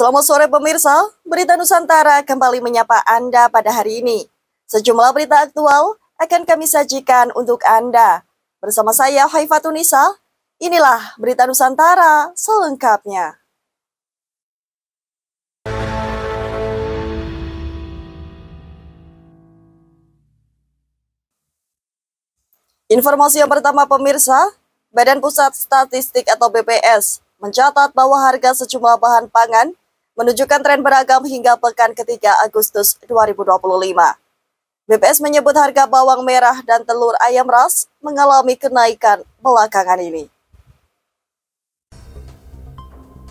Selamat sore pemirsa, Berita Nusantara kembali menyapa Anda pada hari ini. Sejumlah berita aktual akan kami sajikan untuk Anda. Bersama saya Haifatunisa, inilah Berita Nusantara selengkapnya. Informasi yang pertama pemirsa, Badan Pusat Statistik atau BPS mencatat bahwa harga sejumlah bahan pangan menunjukkan tren beragam hingga pekan ketiga Agustus 2025. BPS menyebut harga bawang merah dan telur ayam ras mengalami kenaikan belakangan ini.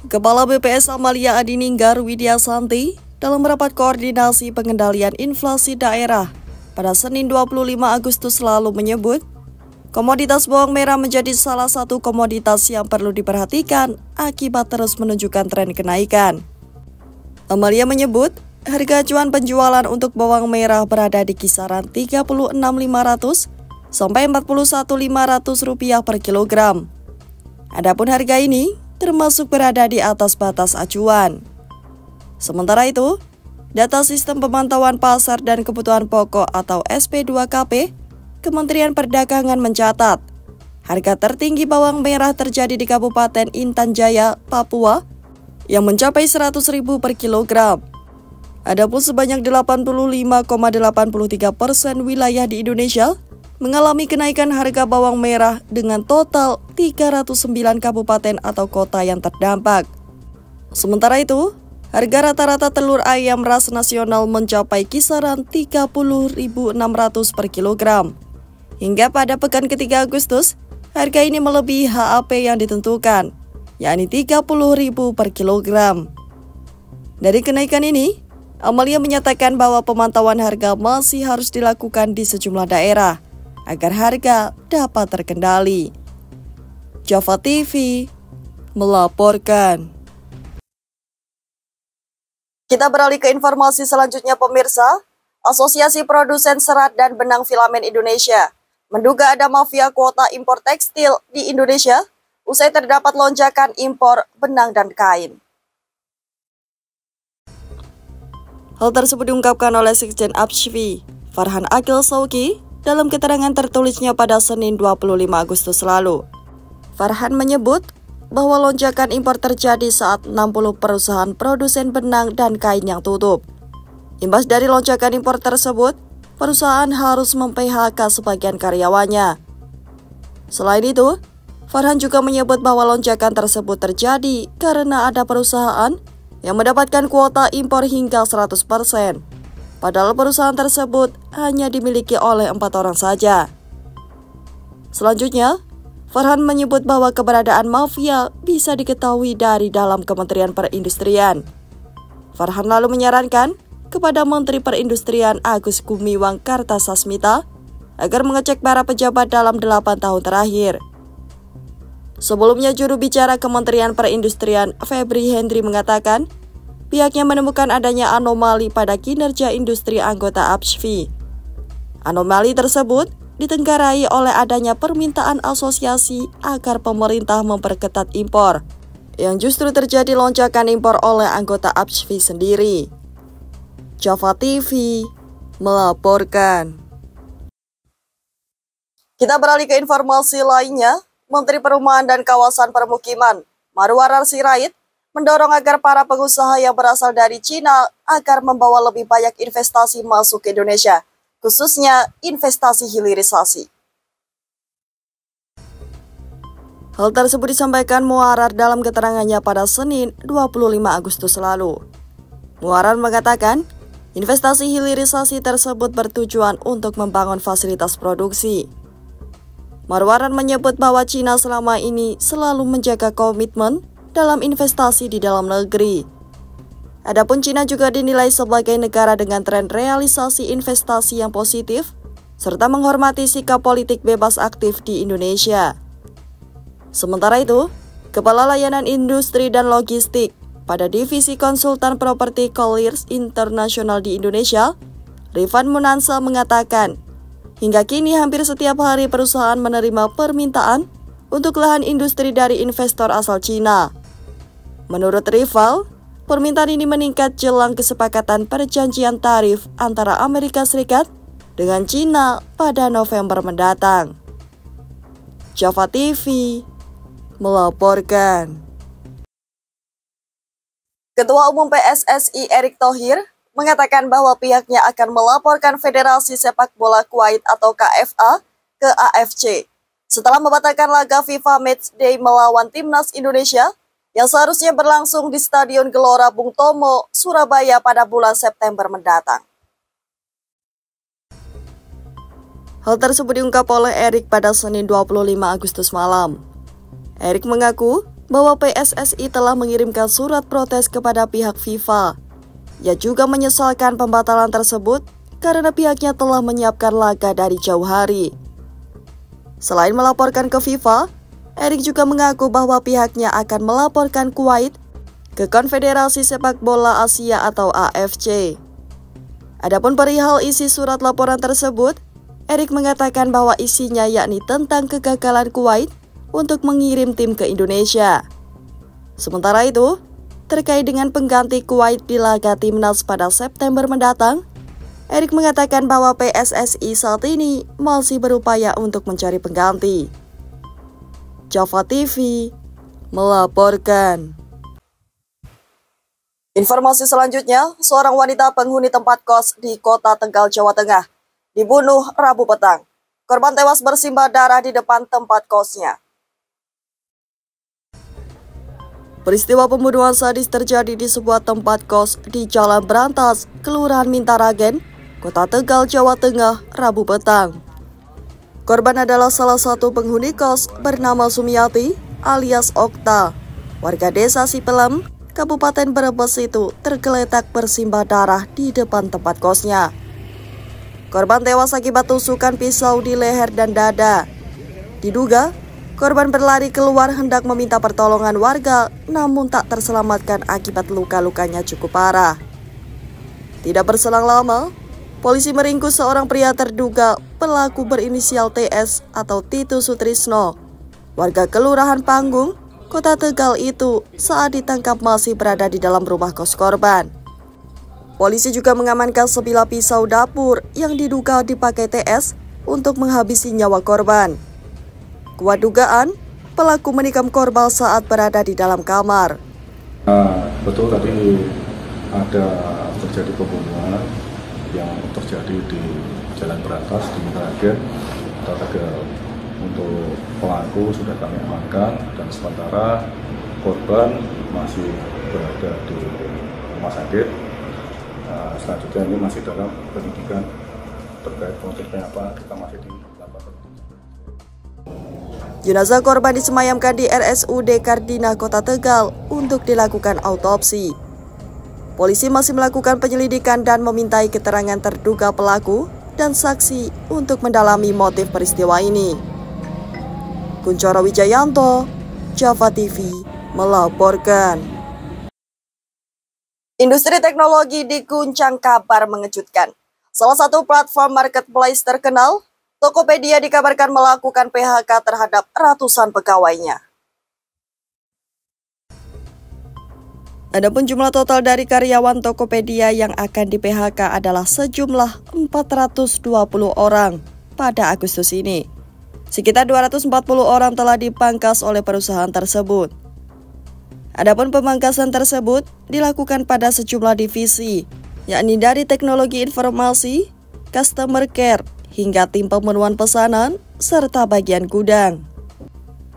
Kepala BPS Amalia Adininggar Widyasanti dalam rapat koordinasi pengendalian inflasi daerah pada Senin 25 Agustus lalu menyebut, komoditas bawang merah menjadi salah satu komoditas yang perlu diperhatikan akibat terus menunjukkan tren kenaikan. Amalia menyebut, harga acuan penjualan untuk bawang merah berada di kisaran Rp36.500 sampai Rp41.500 per kilogram. Adapun harga ini termasuk berada di atas batas acuan. Sementara itu, data Sistem Pemantauan Pasar dan Kebutuhan Pokok atau SP2KP Kementerian Perdagangan mencatat, harga tertinggi bawang merah terjadi di Kabupaten Intan Jaya, Papua, yang mencapai Rp100.000 per kilogram. Adapun sebanyak 85,83% wilayah di Indonesia mengalami kenaikan harga bawang merah dengan total 309 kabupaten atau kota yang terdampak. Sementara itu, harga rata-rata telur ayam ras nasional mencapai kisaran Rp30.600 per kilogram. Hingga pada pekan ketiga Agustus, harga ini melebihi HAP yang ditentukan, yakni Rp30.000 per kilogram. Dari kenaikan ini, Amalia menyatakan bahwa pemantauan harga masih harus dilakukan di sejumlah daerah agar harga dapat terkendali. Java TV melaporkan. Kita beralih ke informasi selanjutnya pemirsa. Asosiasi Produsen Serat dan Benang Filamen Indonesia menduga ada mafia kuota impor tekstil di Indonesia usai terdapat lonjakan impor benang dan kain. Hal tersebut diungkapkan oleh Sekjen APSFI, Farhan Akil Sauki, dalam keterangan tertulisnya pada Senin 25 Agustus lalu. Farhan menyebut bahwa lonjakan impor terjadi saat 60 perusahaan produsen benang dan kain yang tutup. Imbas dari lonjakan impor tersebut, perusahaan harus mem-PHK sebagian karyawannya. Selain itu, Farhan juga menyebut bahwa lonjakan tersebut terjadi karena ada perusahaan yang mendapatkan kuota impor hingga 100%. Padahal perusahaan tersebut hanya dimiliki oleh 4 orang saja. Selanjutnya, Farhan menyebut bahwa keberadaan mafia bisa diketahui dari dalam Kementerian Perindustrian. Farhan lalu menyarankan kepada Menteri Perindustrian Agus Gumiwang Kartasasmita agar mengecek para pejabat dalam 8 tahun terakhir. Sebelumnya, juru bicara Kementerian Perindustrian Febri Hendri mengatakan pihaknya menemukan adanya anomali pada kinerja industri anggota APSFI. Anomali tersebut ditenggarai oleh adanya permintaan asosiasi agar pemerintah memperketat impor, yang justru terjadi lonjakan impor oleh anggota APSFI sendiri. Java TV melaporkan. Kita beralih ke informasi lainnya. Menteri Perumahan dan Kawasan Permukiman, Marwarar Sirait, mendorong agar para pengusaha yang berasal dari Cina agar membawa lebih banyak investasi masuk ke Indonesia, khususnya investasi hilirisasi. Hal tersebut disampaikan Muarar dalam keterangannya pada Senin 25 Agustus lalu. Muarar mengatakan, investasi hilirisasi tersebut bertujuan untuk membangun fasilitas produksi. Marwarar menyebut bahwa Cina selama ini selalu menjaga komitmen dalam investasi di dalam negeri. Adapun Cina juga dinilai sebagai negara dengan tren realisasi investasi yang positif, serta menghormati sikap politik bebas aktif di Indonesia. Sementara itu, Kepala Layanan Industri dan Logistik pada Divisi Konsultan Properti Colliers International di Indonesia, Rifan Munansa mengatakan, hingga kini hampir setiap hari perusahaan menerima permintaan untuk lahan industri dari investor asal Cina. Menurut Rival, permintaan ini meningkat jelang kesepakatan perjanjian tarif antara Amerika Serikat dengan China pada November mendatang. Java TV melaporkan. Ketua Umum PSSI Erick Thohir mengatakan bahwa pihaknya akan melaporkan Federasi Sepak Bola Kuwait atau KFA ke AFC setelah membatalkan laga FIFA Matchday melawan Timnas Indonesia yang seharusnya berlangsung di Stadion Gelora Bung Tomo, Surabaya pada bulan September mendatang. Hal tersebut diungkap oleh Erick pada Senin 25 Agustus malam. Erick mengaku bahwa PSSI telah mengirimkan surat protes kepada pihak FIFA. Ia juga menyesalkan pembatalan tersebut karena pihaknya telah menyiapkan laga dari jauh hari. Selain melaporkan ke FIFA, Erick juga mengaku bahwa pihaknya akan melaporkan Kuwait ke Konfederasi Sepak Bola Asia atau AFC. Adapun perihal isi surat laporan tersebut, Erick mengatakan bahwa isinya yakni tentang kegagalan Kuwait untuk mengirim tim ke Indonesia. Sementara itu, terkait dengan pengganti Kuwait di laga Timnas pada September mendatang, Erick mengatakan bahwa PSSI saat ini masih berupaya untuk mencari pengganti. Java TV melaporkan. Informasi selanjutnya, seorang wanita penghuni tempat kos di Kota Tegal, Jawa Tengah, dibunuh Rabu petang. Korban tewas bersimbah darah di depan tempat kosnya. Peristiwa pembunuhan sadis terjadi di sebuah tempat kos di Jalan Brantas, Kelurahan Mintaragen, Kota Tegal, Jawa Tengah, Rabu petang. Korban adalah salah satu penghuni kos bernama Sumiati alias Okta. Warga desa Sipelem, Kabupaten Brebes itu tergeletak bersimbah darah di depan tempat kosnya. Korban tewas akibat tusukan pisau di leher dan dada. Diduga, korban berlari keluar hendak meminta pertolongan warga, namun tak terselamatkan akibat luka-lukanya cukup parah. Tidak berselang lama, polisi meringkus seorang pria terduga pelaku berinisial TS atau Titu Sutrisno, warga Kelurahan Panggung, Kota Tegal itu saat ditangkap masih berada di dalam rumah kos korban. Polisi juga mengamankan sebilah pisau dapur yang diduga dipakai TS untuk menghabisi nyawa korban. Kuat dugaan, pelaku menikam korban saat berada di dalam kamar. Betul tadi ada terjadi pembunuhan yang terjadi di Jalan Brantas di Mintaragen. Untuk pelaku sudah kami amankan dan sementara korban masih berada di rumah sakit. Selanjutnya ini masih dalam penyidikan terkait motifnya apa, kita masih dilakukan. Jenazah korban disemayamkan di RSUD Kardina Kota Tegal untuk dilakukan autopsi. Polisi masih melakukan penyelidikan dan memintai keterangan terduga pelaku dan saksi untuk mendalami motif peristiwa ini. Kuncoro Wijayanto, Java TV melaporkan. Industri teknologi diguncang kabar mengejutkan. Salah satu platform marketplace terkenal, Tokopedia dikabarkan melakukan PHK terhadap ratusan pegawainya. Adapun jumlah total dari karyawan Tokopedia yang akan di-PHK adalah sejumlah 420 orang pada Agustus ini. Sekitar 240 orang telah dipangkas oleh perusahaan tersebut. Adapun pemangkasan tersebut dilakukan pada sejumlah divisi, yakni dari teknologi informasi, customer care, hingga tim pemenuhan pesanan, serta bagian gudang.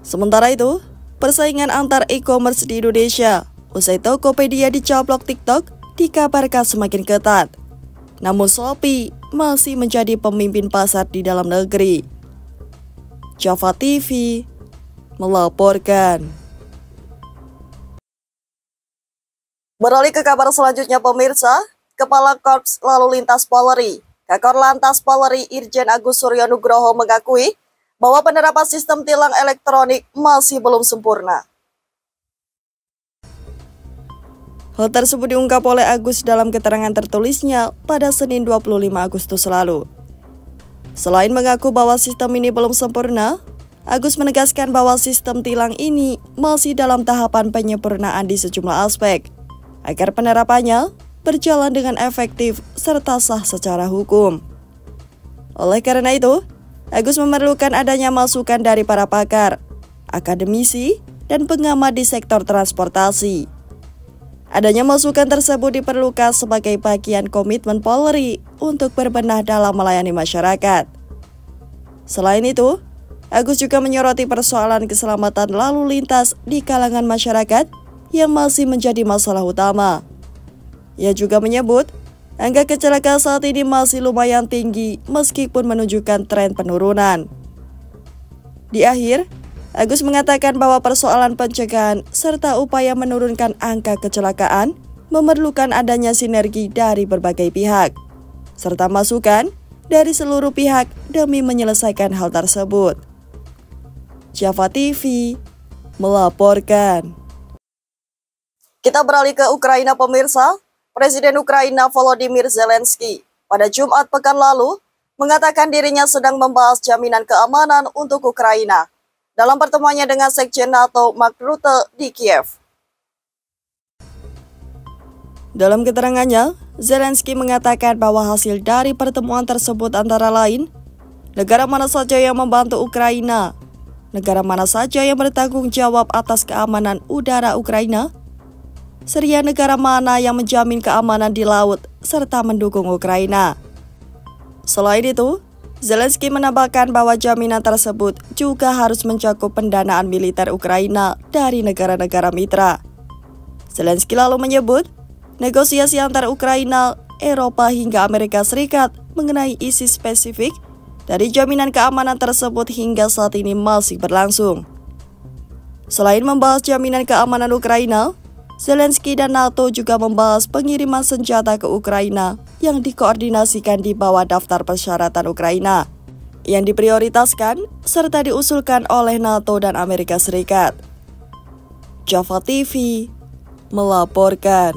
Sementara itu, persaingan antar e-commerce di Indonesia usai Tokopedia dicaplok TikTok dikabarkan semakin ketat. Namun Shopee masih menjadi pemimpin pasar di dalam negeri. Java TV melaporkan. Beralih ke kabar selanjutnya pemirsa, Kepala Korps Lalu Lintas Polri, Kakor Lantas Polri Irjen Agus Suryo Nugroho mengakui bahwa penerapan sistem tilang elektronik masih belum sempurna. Hal tersebut diungkap oleh Agus dalam keterangan tertulisnya pada Senin 25 Agustus lalu. Selain mengaku bahwa sistem ini belum sempurna, Agus menegaskan bahwa sistem tilang ini masih dalam tahapan penyempurnaan di sejumlah aspek, agar penerapannya berjalan dengan efektif serta sah secara hukum. Oleh karena itu, Agus memerlukan adanya masukan dari para pakar, akademisi, dan pengamat di sektor transportasi. Adanya masukan tersebut diperlukan sebagai bagian komitmen Polri untuk berbenah dalam melayani masyarakat. Selain itu, Agus juga menyoroti persoalan keselamatan lalu lintas di kalangan masyarakat yang masih menjadi masalah utama. Ia juga menyebut, angka kecelakaan saat ini masih lumayan tinggi meskipun menunjukkan tren penurunan. Di akhir, Agus mengatakan bahwa persoalan pencegahan serta upaya menurunkan angka kecelakaan memerlukan adanya sinergi dari berbagai pihak, serta masukan dari seluruh pihak demi menyelesaikan hal tersebut. Java TV melaporkan. Kita beralih ke Ukraina, pemirsa. Presiden Ukraina Volodymyr Zelensky pada Jumat pekan lalu mengatakan dirinya sedang membahas jaminan keamanan untuk Ukraina dalam pertemuannya dengan Sekjen NATO Mark Rutte di Kiev. Dalam keterangannya, Zelensky mengatakan bahwa hasil dari pertemuan tersebut antara lain, negara mana saja yang membantu Ukraina, negara mana saja yang bertanggung jawab atas keamanan udara Ukraina, serta negara mana yang menjamin keamanan di laut serta mendukung Ukraina. Selain itu, Zelensky menambahkan bahwa jaminan tersebut juga harus mencakup pendanaan militer Ukraina dari negara-negara mitra. Zelensky lalu menyebut, negosiasi antara Ukraina, Eropa hingga Amerika Serikat mengenai isi spesifik dari jaminan keamanan tersebut hingga saat ini masih berlangsung. Selain membahas jaminan keamanan Ukraina, Zelensky dan NATO juga membahas pengiriman senjata ke Ukraina yang dikoordinasikan di bawah daftar persyaratan Ukraina yang diprioritaskan serta diusulkan oleh NATO dan Amerika Serikat. Java TV melaporkan.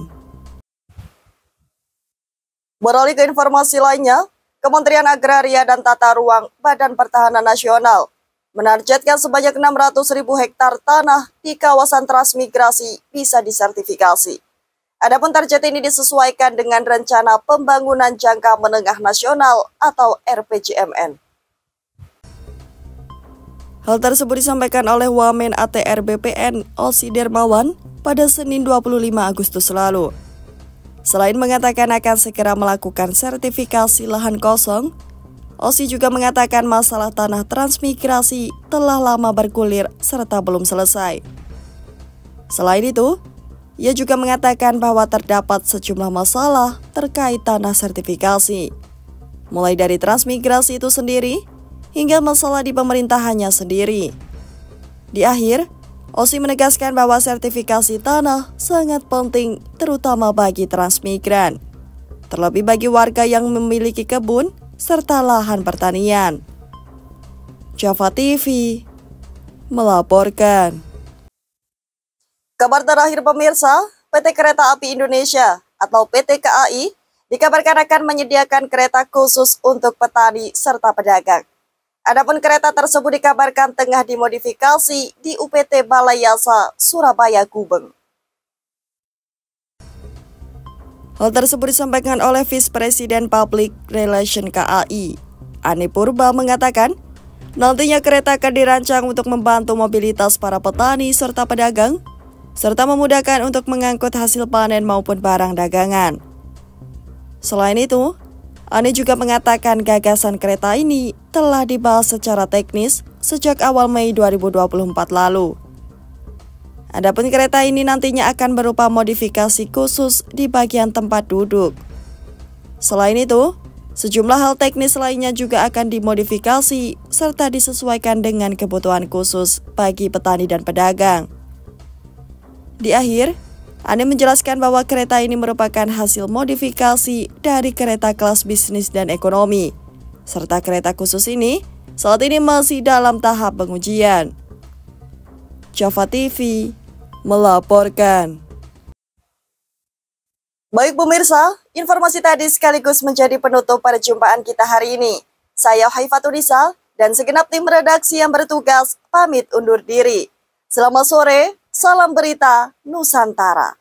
Beralih ke informasi lainnya, Kementerian Agraria dan Tata Ruang Badan Pertahanan Nasional menargetkan sebanyak 600.000 hektar tanah di kawasan transmigrasi bisa disertifikasi. Adapun target ini disesuaikan dengan Rencana Pembangunan Jangka Menengah Nasional atau RPJMN. Hal tersebut disampaikan oleh Wamen ATR BPN Osi Dermawan pada Senin 25 Agustus lalu. Selain mengatakan akan segera melakukan sertifikasi lahan kosong, Osi juga mengatakan masalah tanah transmigrasi telah lama bergulir serta belum selesai. Selain itu, ia juga mengatakan bahwa terdapat sejumlah masalah terkait tanah sertifikasi, mulai dari transmigrasi itu sendiri hingga masalah di pemerintahannya sendiri. Di akhir, Osi menegaskan bahwa sertifikasi tanah sangat penting terutama bagi transmigran, terlebih bagi warga yang memiliki kebun serta lahan pertanian. Java TV melaporkan. Kabar terakhir, pemirsa, PT Kereta Api Indonesia atau PT KAI dikabarkan akan menyediakan kereta khusus untuk petani serta pedagang. Adapun kereta tersebut dikabarkan tengah dimodifikasi di UPT Balai Yasa, Surabaya, Gubeng. Hal tersebut disampaikan oleh Vice President Public Relation KAI, Ani Purba, mengatakan nantinya kereta akan dirancang untuk membantu mobilitas para petani serta pedagang, serta memudahkan untuk mengangkut hasil panen maupun barang dagangan. Selain itu, Ani juga mengatakan gagasan kereta ini telah dibahas secara teknis sejak awal Mei 2024 lalu. Adapun kereta ini nantinya akan berupa modifikasi khusus di bagian tempat duduk. Selain itu, sejumlah hal teknis lainnya juga akan dimodifikasi serta disesuaikan dengan kebutuhan khusus bagi petani dan pedagang. Di akhir, Ani menjelaskan bahwa kereta ini merupakan hasil modifikasi dari kereta kelas bisnis dan ekonomi, serta kereta khusus ini saat ini masih dalam tahap pengujian. Java TV melaporkan. Baik pemirsa, informasi tadi sekaligus menjadi penutup perjumpaan kita hari ini. Saya Haifatunisa dan segenap tim redaksi yang bertugas pamit undur diri. Selamat sore, salam berita Nusantara.